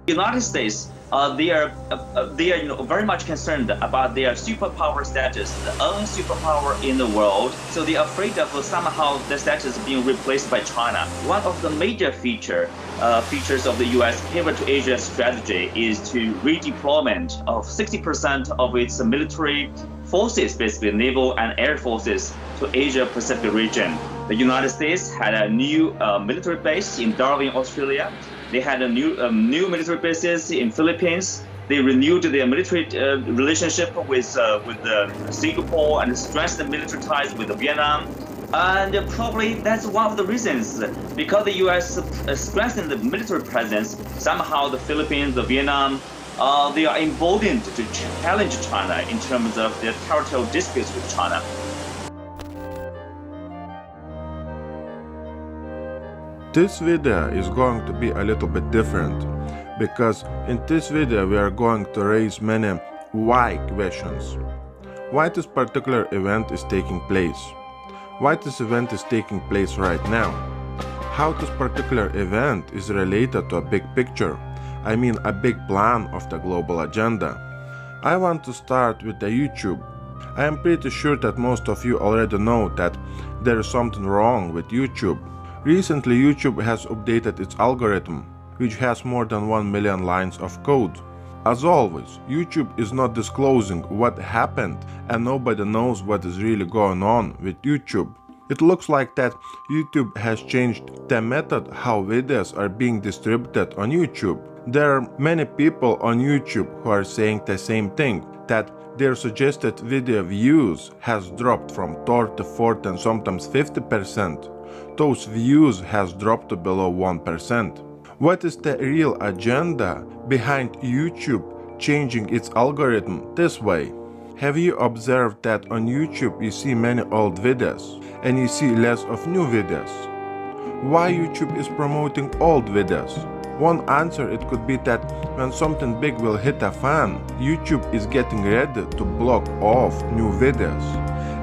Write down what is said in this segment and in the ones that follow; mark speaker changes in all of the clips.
Speaker 1: United States, they are very much concerned about their superpower status, the only superpower in the world. So they are afraid of somehow the status being replaced by China. One of the major features of the U.S. pivot to Asia strategy is to redeployment of 60% of its military forces, basically naval and air forces, to Asia Pacific region. The United States had a new military base in Darwin, Australia. They had a new military bases in Philippines. They renewed their military relationship with Singapore and strengthened military ties with Vietnam. And probably that's one of the reasons, because the U.S. strengthened the military presence. Somehow the Philippines, the Vietnam, they are emboldened to challenge China in terms of their territorial disputes with China.
Speaker 2: This video is going to be a little bit different, because in this video we are going to raise many why questions. Why this particular event is taking place? Why this event is taking place right now? How this particular event is related to a big picture, I mean a big plan of the global agenda. I want to start with the YouTube. I am pretty sure that most of you already know that there is something wrong with YouTube. Recently, YouTube has updated its algorithm, which has more than 1 million lines of code. As always, YouTube is not disclosing what happened, and nobody knows what is really going on with YouTube. It looks like that YouTube has changed the method how videos are being distributed on YouTube. There are many people on YouTube who are saying the same thing, that their suggested video views has dropped from 30, 40 and sometimes 50%. Those views has dropped to below 1%. What is the real agenda behind YouTube changing its algorithm this way? Have you observed that on YouTube you see many old videos and you see less of new videos? Why YouTube is promoting old videos? One answer it could be that when something big will hit a fan, YouTube is getting ready to block off new videos.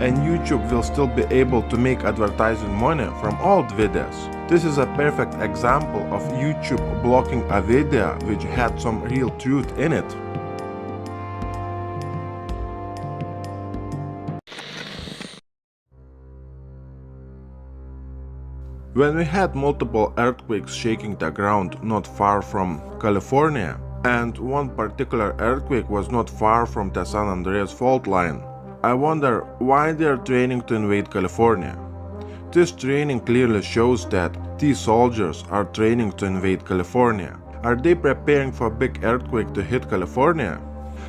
Speaker 2: And YouTube will still be able to make advertising money from old videos. This is a perfect example of YouTube blocking a video which had some real truth in it. When we had multiple earthquakes shaking the ground not far from California, and one particular earthquake was not far from the San Andreas fault line, I wonder why they are training to invade California. This training clearly shows that these soldiers are training to invade California. Are they preparing for a big earthquake to hit California?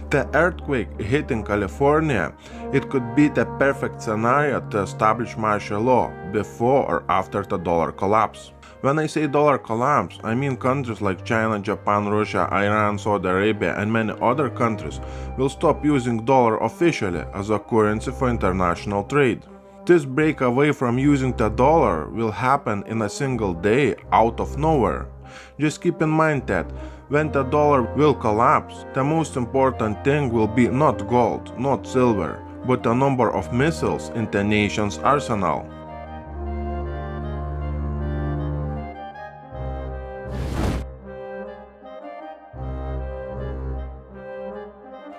Speaker 2: The earthquake hitting California, it could be the perfect scenario to establish martial law before or after the dollar collapse. When I say dollar collapse, I mean countries like China, Japan, Russia, Iran, Saudi Arabia and many other countries will stop using dollar officially as a currency for international trade. This break away from using the dollar will happen in a single day out of nowhere. Just keep in mind that when the dollar will collapse, the most important thing will be not gold, not silver, but the number of missiles in the nation's arsenal.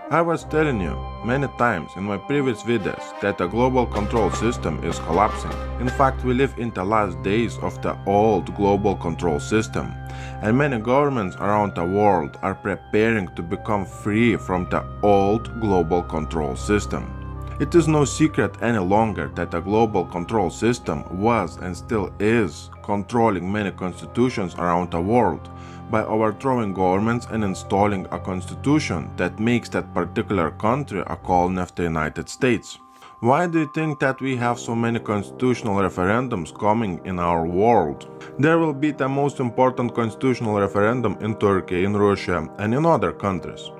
Speaker 2: I was telling you many times in my previous videos that the global control system is collapsing. In fact, we live in the last days of the old global control system, and many governments around the world are preparing to become free from the old global control system. It is no secret any longer that the global control system was and still is controlling many constitutions around the world by overthrowing governments and installing a constitution that makes that particular country a colony of the United States. Why do you think that we have so many constitutional referendums coming in our world? There will be the most important constitutional referendum in Turkey, in Russia and in other countries.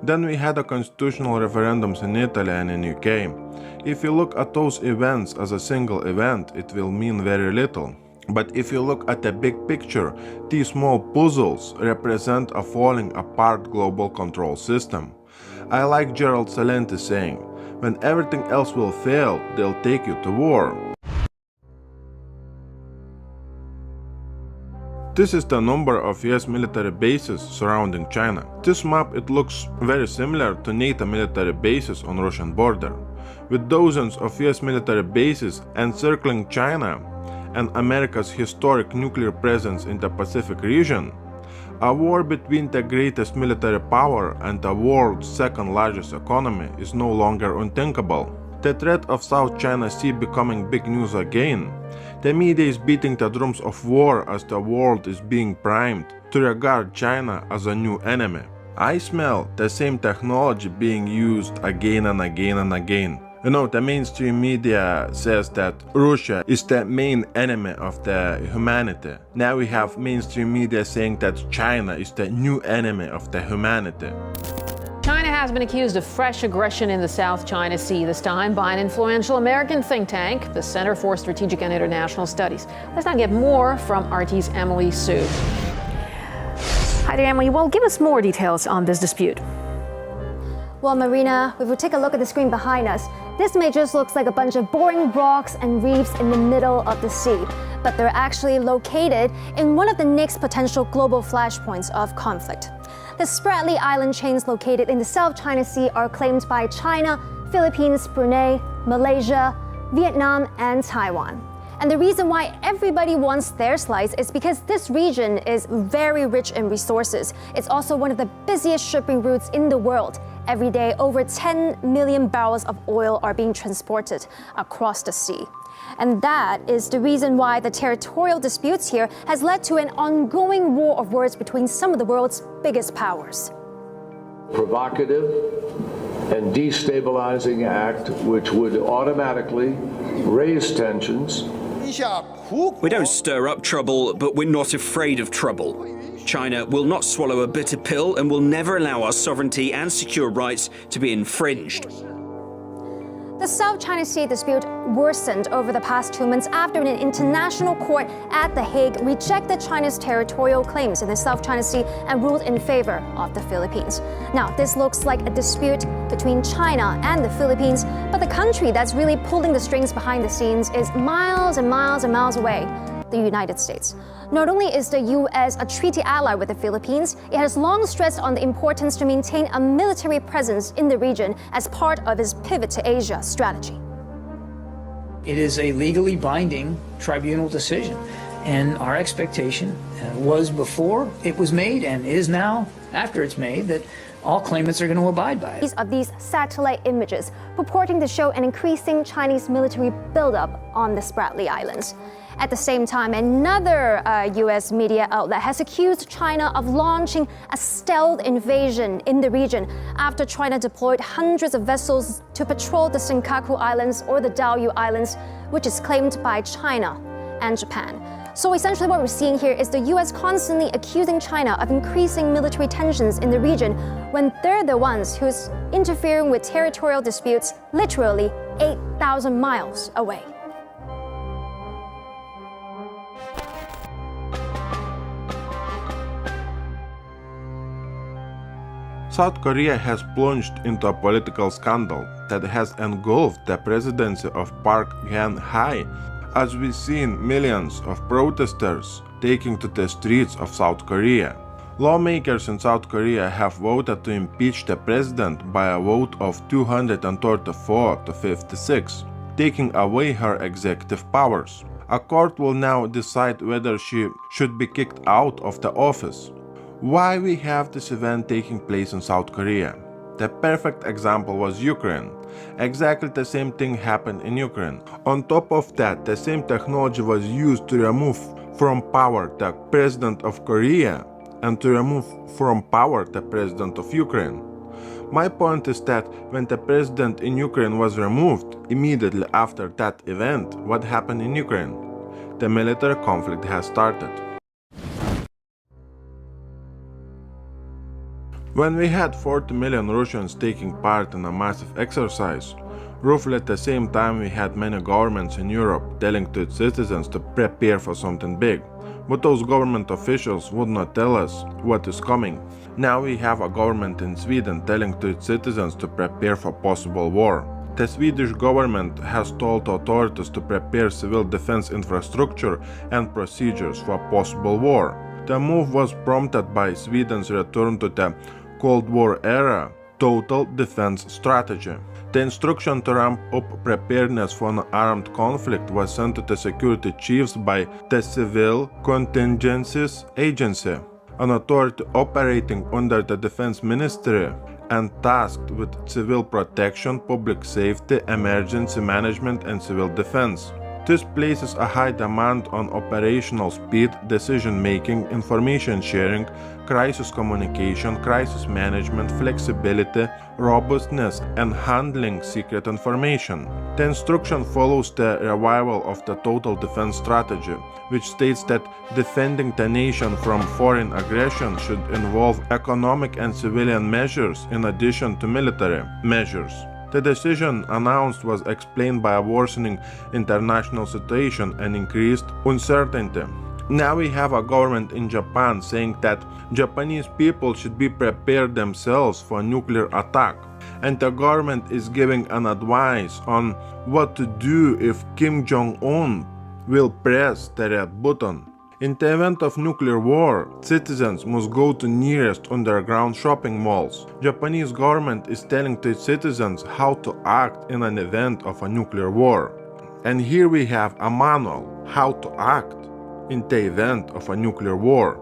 Speaker 2: Then we had a constitutional referendums in Italy and in UK. If you look at those events as a single event, it will mean very little. But if you look at the big picture, these small puzzles represent a falling apart global control system. I like Gerald Celente saying, when everything else will fail, they'll take you to war. This is the number of US military bases surrounding China. This map, it looks very similar to NATO military bases on Russian border. With dozens of US military bases encircling China and America's historic nuclear presence in the Pacific region, a war between the greatest military power and the world's second largest economy is no longer unthinkable. The threat of South China Sea becoming big news again. The media is beating the drums of war as the world is being primed to regard China as a new enemy. I smell the same technology being used again and again and again. You know, the mainstream media says that Russia is the main enemy of the humanity. Now we have mainstream media saying that China is the new enemy of the humanity.
Speaker 3: China has been accused of fresh aggression in the South China Sea, this time by an influential American think tank, the Center for Strategic and International Studies. Let's now get more from RT's Emily Sue. Hi there, Emily. Well, give us more details on this dispute.
Speaker 4: Well, Marina, if we take a look at the screen behind us, this may just look like a bunch of boring rocks and reefs in the middle of the sea, but they're actually located in one of the next potential global flashpoints of conflict. The Spratly Island chains located in the South China Sea are claimed by China, Philippines, Brunei, Malaysia, Vietnam, and Taiwan. And the reason why everybody wants their slice is because this region is very rich in resources. It's also one of the busiest shipping routes in the world. Every day, over 10 million barrels of oil are being transported across the sea. And that is the reason why the territorial disputes here has led to an ongoing war of words between some of the world's biggest powers.
Speaker 5: Provocative and destabilizing act which would automatically raise tensions.
Speaker 6: We don't stir up trouble, but we're not afraid of trouble. China will not swallow a bitter pill and will never allow our sovereignty and secure rights to be infringed.
Speaker 4: The South China Sea dispute worsened over the past 2 months after an international court at The Hague rejected China's territorial claims in the South China Sea and ruled in favor of the Philippines. Now, this looks like a dispute between China and the Philippines, but the country that's really pulling the strings behind the scenes is miles and miles and miles away, the United States. Not only is the U.S. a treaty ally with the Philippines, it has long stressed on the importance to maintain a military presence in the region as part of its pivot to Asia strategy.
Speaker 7: It is a legally binding tribunal decision, and our expectation was before it was made and is now after it's made that all claimants are going to abide by it.
Speaker 4: These are these satellite images purporting to show an increasing Chinese military buildup on the Spratly Islands. At the same time, another U.S. media outlet has accused China of launching a stealth invasion in the region after China deployed hundreds of vessels to patrol the Senkaku Islands or the Diaoyu Islands, which is claimed by China and Japan. So essentially what we're seeing here is the U.S. constantly accusing China of increasing military tensions in the region when they're the ones who's interfering with territorial disputes literally 8,000 miles away.
Speaker 2: South Korea has plunged into a political scandal that has engulfed the presidency of Park Geun-hye, as we've seen millions of protesters taking to the streets of South Korea. Lawmakers in South Korea have voted to impeach the president by a vote of 234 to 56, taking away her executive powers. A court will now decide whether she should be kicked out of the office. Why we have this event taking place in South Korea? The perfect example was Ukraine. Exactly the same thing happened in Ukraine. On top of that, the same technology was used to remove from power the president of Korea and to remove from power the president of Ukraine. My point is that when the president in Ukraine was removed, immediately after that event, what happened in Ukraine? The military conflict has started. When we had 40 million Russians taking part in a massive exercise, roughly at the same time we had many governments in Europe telling to its citizens to prepare for something big, but those government officials would not tell us what is coming. Now we have a government in Sweden telling to its citizens to prepare for possible war. The Swedish government has told authorities to prepare civil defense infrastructure and procedures for possible war. The move was prompted by Sweden's return to the Cold War era total defense strategy. The instruction to ramp up preparedness for an armed conflict was sent to the security chiefs by the Civil Contingencies Agency, an authority operating under the Defense Ministry and tasked with civil protection, public safety, emergency management, and civil defense. This places a high demand on operational speed, decision-making, information sharing, crisis communication, crisis management, flexibility, robustness, and handling secret information. The instruction follows the revival of the total defense strategy, which states that defending the nation from foreign aggression should involve economic and civilian measures in addition to military measures. The decision announced was explained by a worsening international situation and increased uncertainty. Now we have a government in Japan saying that Japanese people should be prepared themselves for nuclear attack, and the government is giving an advice on what to do if Kim Jong-un will press the red button. In the event of nuclear war, citizens must go to nearest underground shopping malls. Japanese government is telling the citizens how to act in an event of a nuclear war. And here we have a manual how to act in the event of a nuclear war.